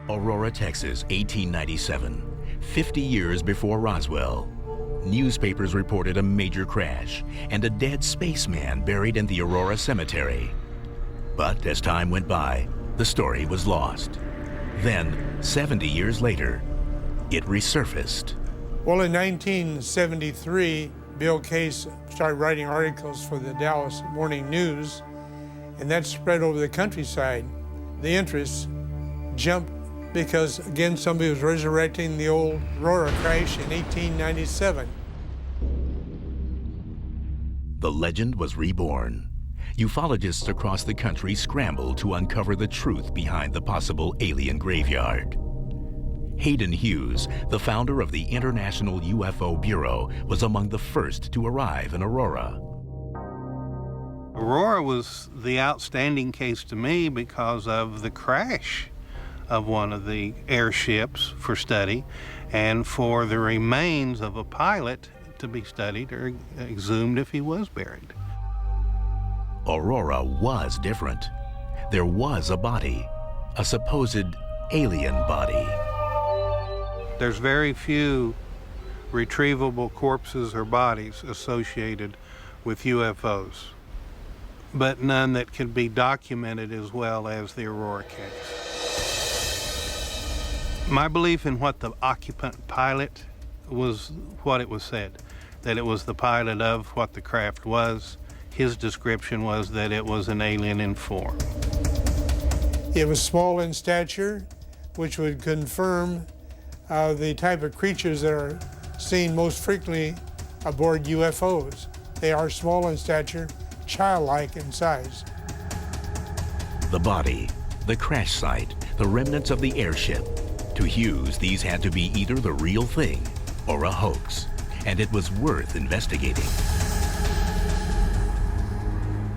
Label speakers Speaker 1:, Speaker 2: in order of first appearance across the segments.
Speaker 1: Aurora, Texas, 1897, 50 years before Roswell. Newspapers reported a major crash and a dead spaceman buried in the Aurora cemetery. But as time went by, the story was lost. Then, 70 years later, it resurfaced.
Speaker 2: Well, in 1973, Bill Case started writing articles for the Dallas Morning News, and that spread over the countryside. The interest jumped because, again, somebody was resurrecting the old Aurora crash in 1897.
Speaker 1: The legend was reborn. Ufologists across the country scrambled to uncover the truth behind the possible alien graveyard. Hayden Hughes, the founder of the International UFO Bureau, was among the first to arrive in Aurora.
Speaker 3: Aurora was the outstanding case to me because of the crash of one of the airships for study, and for the remains of a pilot to be studied or exhumed if he was buried.
Speaker 1: Aurora was different. There was a body, a supposed alien body.
Speaker 3: There's very few retrievable corpses or bodies associated with UFOs, but none that can be documented as well as the Aurora case. My belief in what the occupant pilot was what it was said, that it was the pilot of what the craft was. His description was that it was an alien in form.
Speaker 2: It was small in stature, which would confirm the type of creatures that are seen most frequently aboard UFOs. They are small in stature, childlike in size.
Speaker 1: The body, the crash site, the remnants of the airship. To Hughes, these had to be either the real thing or a hoax, and it was worth investigating.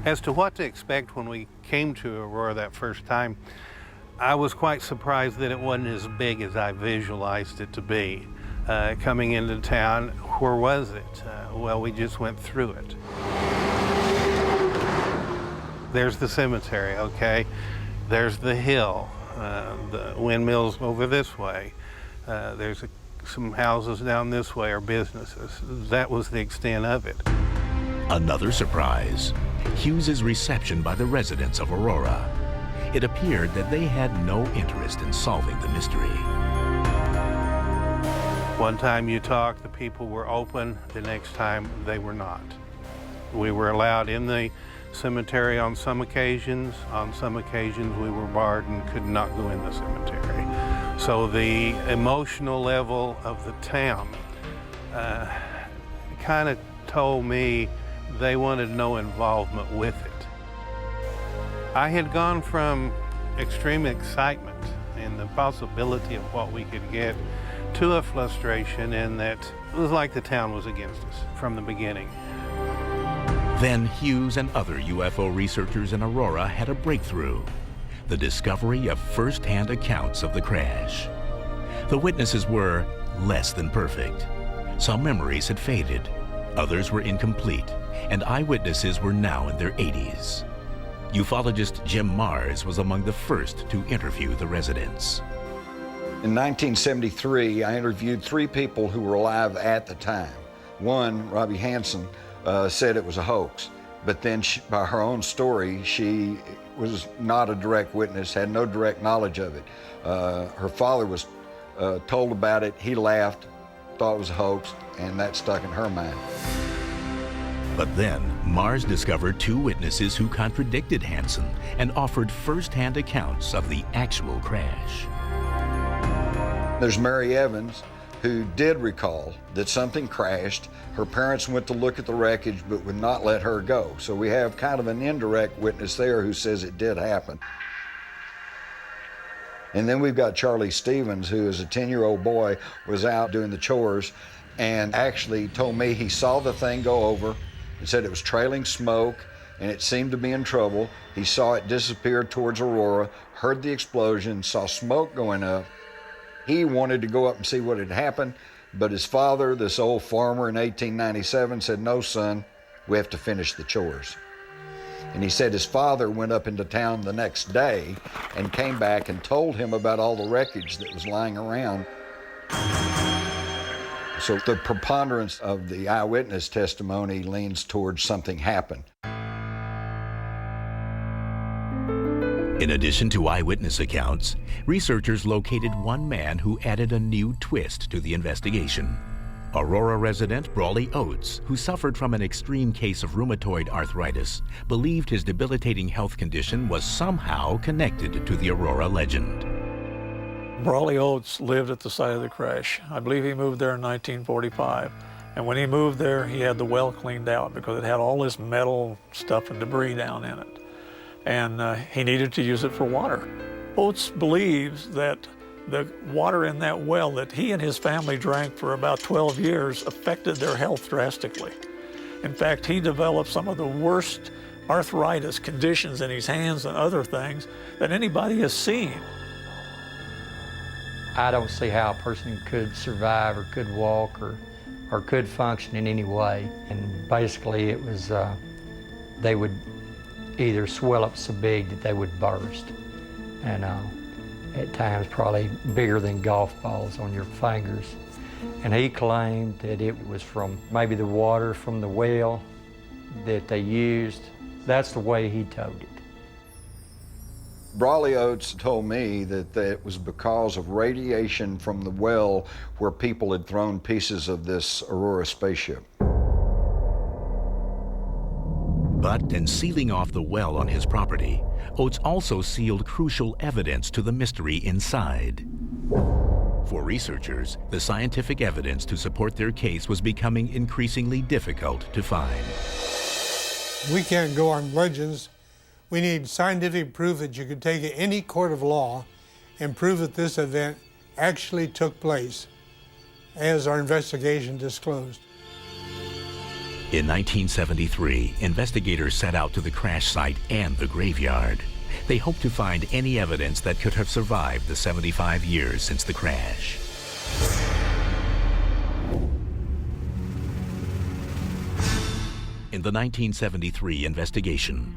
Speaker 3: As to what to expect when we came to Aurora that first time, I was quite surprised that it wasn't as big as I visualized it to be. Coming into town, where was it? Well, we just went through it. There's the cemetery, okay? There's the hill, the windmills over this way. There's some houses down this way are businesses. That was the extent of it.
Speaker 1: Another surprise, Hughes's reception by the residents of Aurora. It appeared that they had no interest in solving the mystery.
Speaker 3: One time you talked, the people were open. The next time, they were not. We were allowed in the cemetery on some occasions. On some occasions, we were barred and could not go in the cemetery. So the emotional level of the town kind of told me they wanted no involvement with it. I had gone from extreme excitement and the possibility of what we could get to a frustration in that it was like the town was against us from the beginning.
Speaker 1: Then Hughes and other UFO researchers in Aurora had a breakthrough, the discovery of first-hand accounts of the crash. The witnesses were less than perfect. Some memories had faded, others were incomplete, and eyewitnesses were now in their 80s. Ufologist Jim Mars was among the first to interview the residents.
Speaker 4: In 1973, I interviewed 3 people who were alive at the time. One, Robbie Hansen, said it was a hoax, but then by her own story, she was not a direct witness, had no direct knowledge of it. Her father was told about it, he laughed, thought it was a hoax, and that stuck in her mind.
Speaker 1: But then, Mars discovered 2 witnesses who contradicted Hansen and offered first-hand accounts of the actual crash.
Speaker 4: There's Mary Evans, who did recall that something crashed. Her parents went to look at the wreckage but would not let her go. So we have kind of an indirect witness there who says it did happen. And then we've got Charlie Stevens, who as a 10-year-old boy was out doing the chores and actually told me he saw the thing go over and said it was trailing smoke and it seemed to be in trouble. He saw it disappear towards Aurora, heard the explosion, saw smoke going up. He wanted to go up and see what had happened, but his father, this old farmer in 1897, said, "No, son, we have to finish the chores." And he said his father went up into town the next day and came back and told him about all the wreckage that was lying around. So the preponderance of the eyewitness testimony leans towards something happened.
Speaker 1: In addition to eyewitness accounts, researchers located one man who added a new twist to the investigation. Aurora resident Brawley Oates, who suffered from an extreme case of rheumatoid arthritis, believed his debilitating health condition was somehow connected to the Aurora legend.
Speaker 5: Brawley Oates lived at the site of the crash. I believe he moved there in 1945. And when he moved there, he had the well cleaned out because it had all this metal stuff and debris down in it. And he needed to use it for water. Oates believes that the water in that well that he and his family drank for about 12 years affected their health drastically. In fact, he developed some of the worst arthritis conditions in his hands and other things that anybody has seen.
Speaker 6: I don't see how a person could survive or could walk or could function in any way. And basically it was, they would either swell up so big that they would burst. And at times probably bigger than golf balls on your fingers. And he claimed that it was from maybe the water from the well that they used. That's the way he told it.
Speaker 4: Brawley Oates told me that it was because of radiation from the well where people had thrown pieces of this Aurora spaceship.
Speaker 1: But in sealing off the well on his property, Oates also sealed crucial evidence to the mystery inside. For researchers, the scientific evidence to support their case was becoming increasingly difficult to find.
Speaker 2: We can't go on legends. We need scientific proof that you could take any court of law and prove that this event actually took place, as our investigation disclosed.
Speaker 1: In 1973, investigators set out to the crash site and the graveyard. They hoped to find any evidence that could have survived the 75 years since the crash. In the 1973 investigation,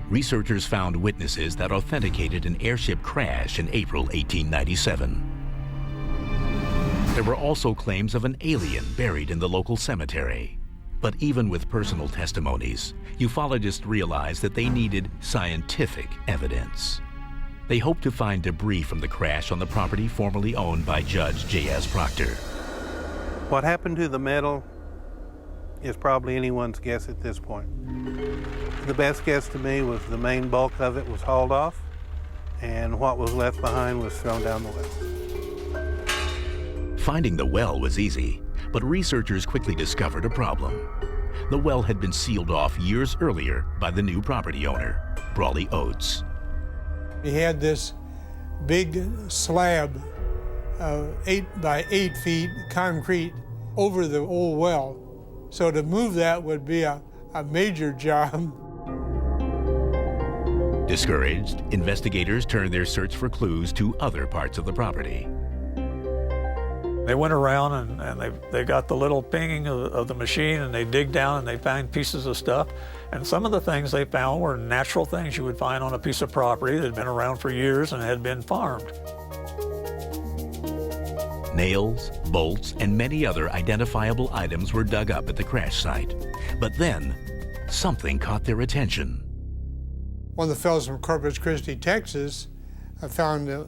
Speaker 1: researchers found witnesses that authenticated an airship crash in April 1897. There were also claims of an alien buried in the local cemetery. But even with personal testimonies, ufologists realized that they needed scientific evidence. They hoped to find debris from the crash on the property formerly owned by Judge J.S. Proctor.
Speaker 3: What happened to the metal is probably anyone's guess at this point. The best guess to me was the main bulk of it was hauled off, and what was left behind was thrown down the well.
Speaker 1: Finding the well was easy, but researchers quickly discovered a problem. The well had been sealed off years earlier by the new property owner, Brawley Oates.
Speaker 2: He had this big slab, 8 by 8 feet concrete over the old well. So to move that would be a major job.
Speaker 1: Discouraged, investigators turned their search for clues to other parts of the property.
Speaker 5: They went around and they got the little pinging of the machine, and they dig down and they find pieces of stuff. And some of the things they found were natural things you would find on a piece of property that had been around for years and had been farmed.
Speaker 1: Nails, bolts, and many other identifiable items were dug up at the crash site. But then, something caught their attention.
Speaker 2: One of the fellows from Corpus Christi, Texas, found a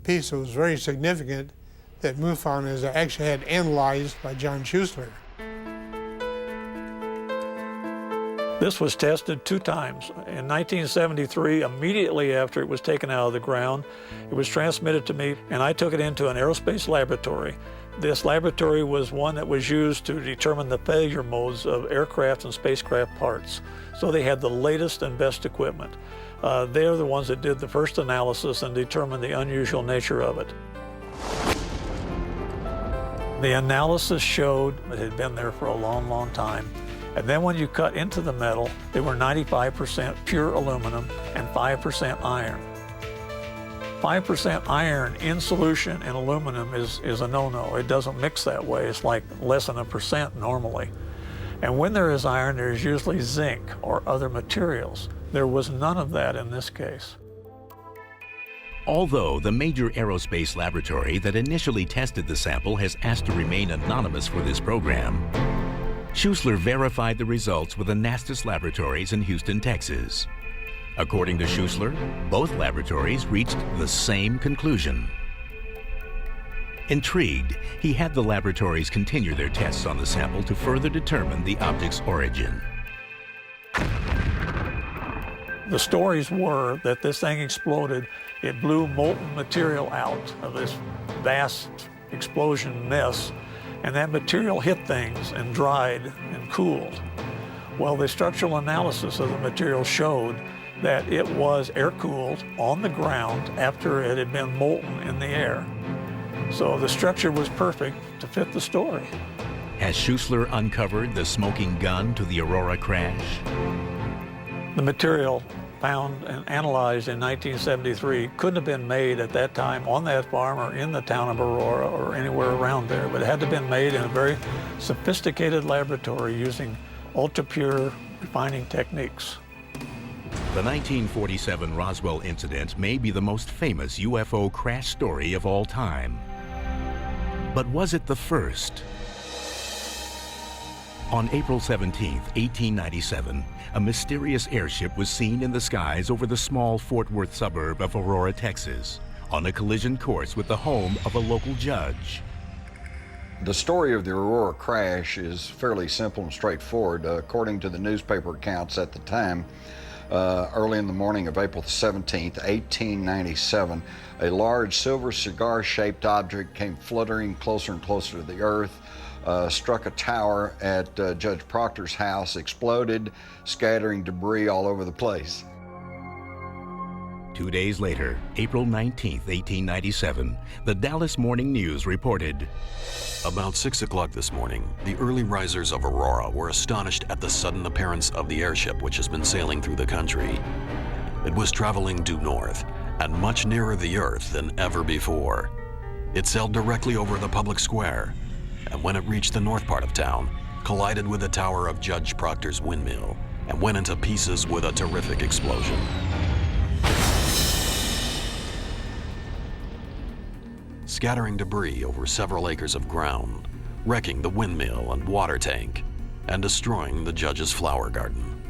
Speaker 2: piece that was very significant that MUFON has actually had analyzed by John Schuessler.
Speaker 5: This was tested 2 times. In 1973, immediately after it was taken out of the ground, it was transmitted to me, and I took it into an aerospace laboratory. This laboratory was one that was used to determine the failure modes of aircraft and spacecraft parts. So they had the latest and best equipment. They're the ones that did the first analysis and determined the unusual nature of it. The analysis showed it had been there for a long, long time. And then when you cut into the metal, they were 95% pure aluminum and 5% iron. 5% iron in solution in aluminum is a no-no. It doesn't mix that way. It's like less than 1% normally. And when there is iron, there is usually zinc or other materials. There was none of that in this case.
Speaker 1: Although the major aerospace laboratory that initially tested the sample has asked to remain anonymous for this program, Schuessler verified the results with the Nastis laboratories in Houston, Texas. According to Schuessler, both laboratories reached the same conclusion. Intrigued, he had the laboratories continue their tests on the sample to further determine the object's origin.
Speaker 5: The stories were that this thing exploded. It blew molten material out of this vast explosion mess, and that material hit things and dried and cooled. Well, the structural analysis of the material showed that it was air-cooled on the ground after it had been molten in the air. So the structure was perfect to fit the story.
Speaker 1: Has Schuessler uncovered the smoking gun to the Aurora crash?
Speaker 5: The material found and analyzed in 1973 couldn't have been made at that time on that farm or in the town of Aurora or anywhere around there, but it had to have been made in a very sophisticated laboratory using ultra-pure refining techniques.
Speaker 1: The 1947 Roswell incident may be the most famous UFO crash story of all time. But was it the first? On April 17, 1897, a mysterious airship was seen in the skies over the small Fort Worth suburb of Aurora, Texas, on a collision course with the home of a local judge.
Speaker 4: The story of the Aurora crash is fairly simple and straightforward. According to the newspaper accounts at the time, early in the morning of April 17, 1897, a large silver cigar-shaped object came fluttering closer and closer to the earth, struck a tower at Judge Proctor's house, exploded, scattering debris all over the place.
Speaker 1: 2 days later, April 19, 1897, the Dallas Morning News reported,
Speaker 7: "About 6 o'clock this morning, the early risers of Aurora were astonished at the sudden appearance of the airship which has been sailing through the country. It was traveling due north and much nearer the earth than ever before. It sailed directly over the public square, and when it reached the north part of town, collided with the tower of Judge Proctor's windmill and went into pieces with a terrific explosion." Scattering debris over several acres of ground, wrecking the windmill and water tank, and destroying the judge's flower garden.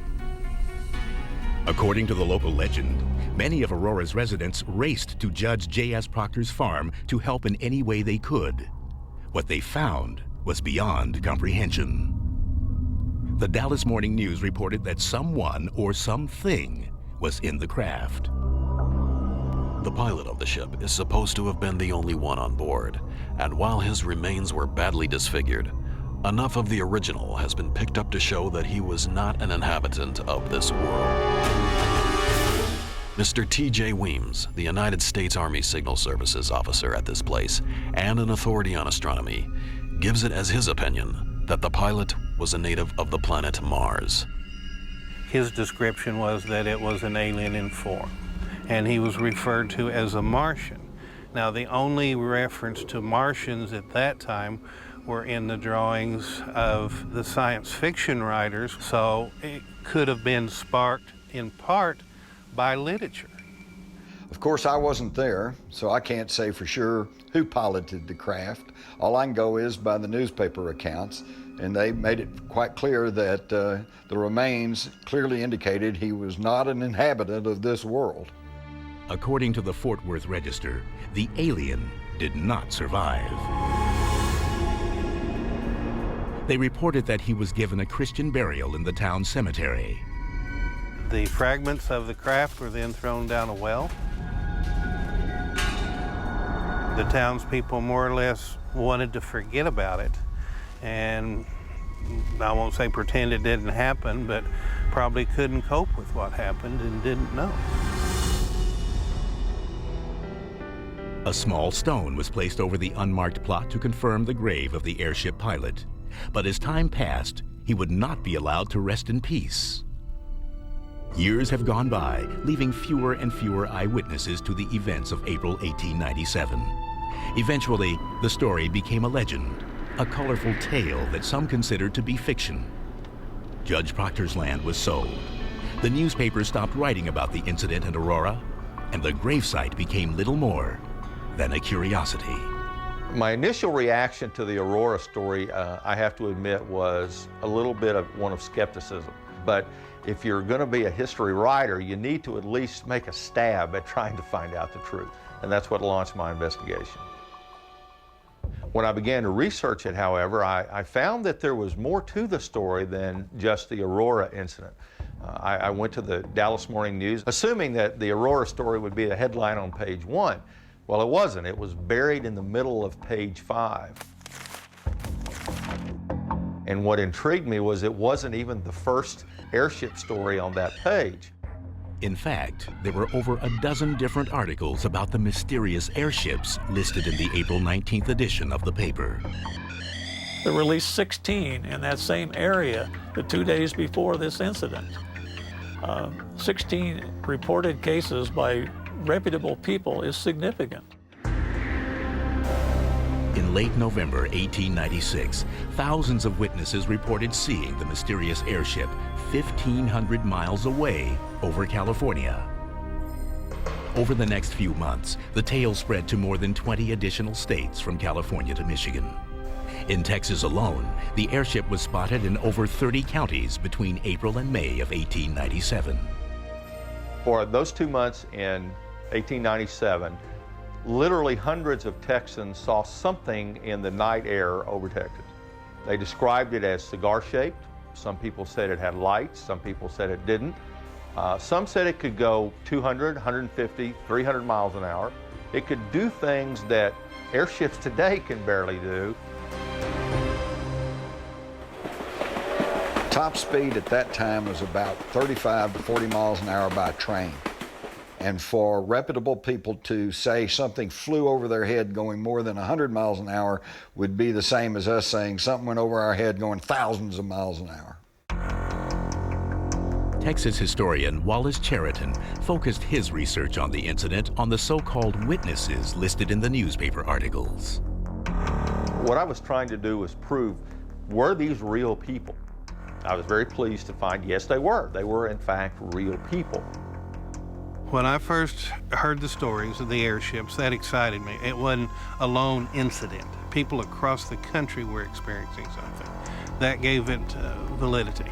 Speaker 1: According to the local legend, many of Aurora's residents raced to Judge J.S. Proctor's farm to help in any way they could. What they found was beyond comprehension. The Dallas Morning News reported that someone or something was in the craft.
Speaker 7: The pilot of the ship is supposed to have been the only one on board, and while his remains were badly disfigured, enough of the original has been picked up to show that he was not an inhabitant of this world. Mr. T.J. Weems, the United States Army Signal Services officer at this place and an authority on astronomy, gives it as his opinion that the pilot was a native of the planet Mars.
Speaker 3: His description was that it was an alien in form, and he was referred to as a Martian. Now, the only reference to Martians at that time were in the drawings of the science fiction writers, so it could have been sparked in part by literature.
Speaker 4: Of course, I wasn't there, so I can't say for sure who piloted the craft. All I can go is by the newspaper accounts, and they made it quite clear that the remains clearly indicated he was not an inhabitant of this world.
Speaker 1: According to the Fort Worth Register, the alien did not survive. They reported that he was given a Christian burial in the town cemetery.
Speaker 3: The fragments of the craft were then thrown down a well. The townspeople more or less wanted to forget about it, and I won't say pretend it didn't happen, but probably couldn't cope with what happened and didn't know.
Speaker 1: A small stone was placed over the unmarked plot to confirm the grave of the airship pilot. But as time passed, he would not be allowed to rest in peace. Years have gone by, leaving fewer and fewer eyewitnesses to the events of April 1897. Eventually, the story became a legend, a colorful tale that some considered to be fiction. Judge Proctor's land was sold. The newspaper stopped writing about the incident in Aurora, and the gravesite became little more than a curiosity.
Speaker 8: My initial reaction to the Aurora story, I have to admit, was a little bit of one of skepticism. But if you're going to be a history writer, you need to at least make a stab at trying to find out the truth. And that's what launched my investigation. When I began to research it, however, I found that there was more to the story than just the Aurora incident. I went to the Dallas Morning News, assuming that the Aurora story would be a headline on page 1. Well, it wasn't. It was buried in the middle of page 5. And what intrigued me was it wasn't even the first airship story on that page.
Speaker 1: In fact, there were over a dozen different articles about the mysterious airships listed in the April 19th edition of the paper.
Speaker 5: There were at least 16 in that same area the 2 days before this incident. 16 reported cases by reputable people is significant.
Speaker 1: In late November 1896, thousands of witnesses reported seeing the mysterious airship 1,500 miles away over California. Over the next few months, the tale spread to more than 20 additional states from California to Michigan. In Texas alone, the airship was spotted in over 30 counties between April and May of 1897.
Speaker 8: For those 2 months in 1897, literally hundreds of Texans saw something in the night air over Texas. They described it as cigar-shaped. Some people said it had lights. Some people said it didn't. Some said it could go 200, 150, 300 miles an hour. It could do things that airships today can barely do.
Speaker 4: Top speed at that time was about 35 to 40 miles an hour by train. And for reputable people to say something flew over their head going more than 100 miles an hour would be the same as us saying something went over our head going thousands of miles an hour.
Speaker 1: Texas historian Wallace Cheriton focused his research on the incident on the so-called witnesses listed in the newspaper articles.
Speaker 8: What I was trying to do was prove, were these real people? I was very pleased to find, yes, they were. They were, in fact, real people.
Speaker 3: When I first heard the stories of the airships, that excited me. It wasn't a lone incident. People across the country were experiencing something. That gave it validity.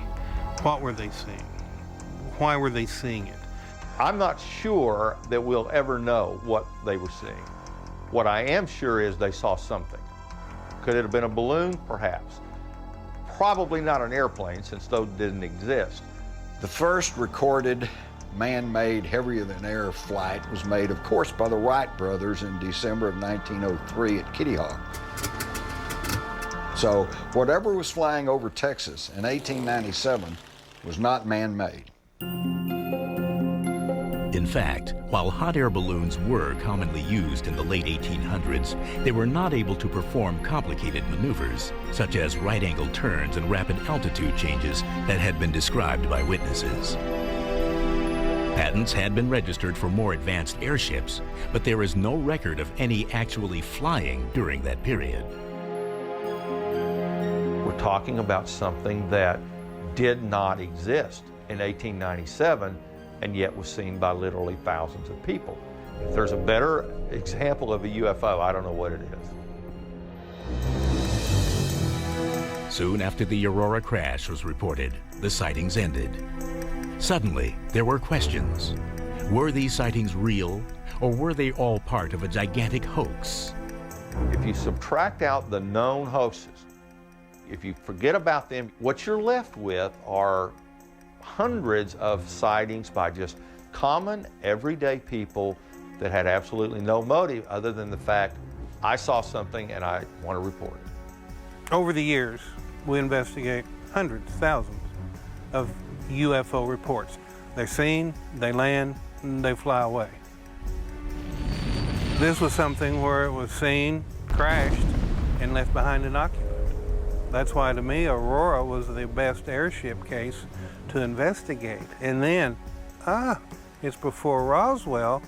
Speaker 3: What were they seeing? Why were they seeing it?
Speaker 8: I'm not sure that we'll ever know what they were seeing. What I am sure is they saw something. Could it have been a balloon? Perhaps. Probably not an airplane, since those didn't exist.
Speaker 4: The first recorded man-made heavier-than-air flight was made, of course, by the Wright brothers in December of 1903 at Kitty Hawk. So whatever was flying over Texas in 1897 was not man-made.
Speaker 1: In fact, while hot air balloons were commonly used in the late 1800s, they were not able to perform complicated maneuvers, such as right-angle turns and rapid altitude changes that had been described by witnesses. Patents had been registered for more advanced airships, but there is no record of any actually flying during that period.
Speaker 8: We're talking about something that did not exist in 1897, and yet was seen by literally thousands of people. If there's a better example of a UFO, I don't know what it is.
Speaker 1: Soon after the Aurora crash was reported, the sightings ended. Suddenly, there were questions. Were these sightings real, or were they all part of a gigantic hoax?
Speaker 8: If you subtract out the known hoaxes, if you forget about them, what you're left with are hundreds of sightings by just common, everyday people that had absolutely no motive other than the fact, I saw something and I want to report it.
Speaker 3: Over the years, we investigate hundreds, thousands of UFO reports. They're seen, they land, and they fly away. This was something where it was seen, crashed, and left behind an occupant. That's why, to me, Aurora was the best airship case to investigate. And then, it's before Roswell,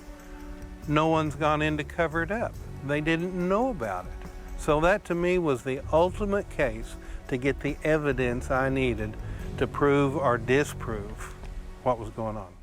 Speaker 3: no one's gone in to cover it up. They didn't know about it. So that, to me, was the ultimate case to get the evidence I needed to prove or disprove what was going on.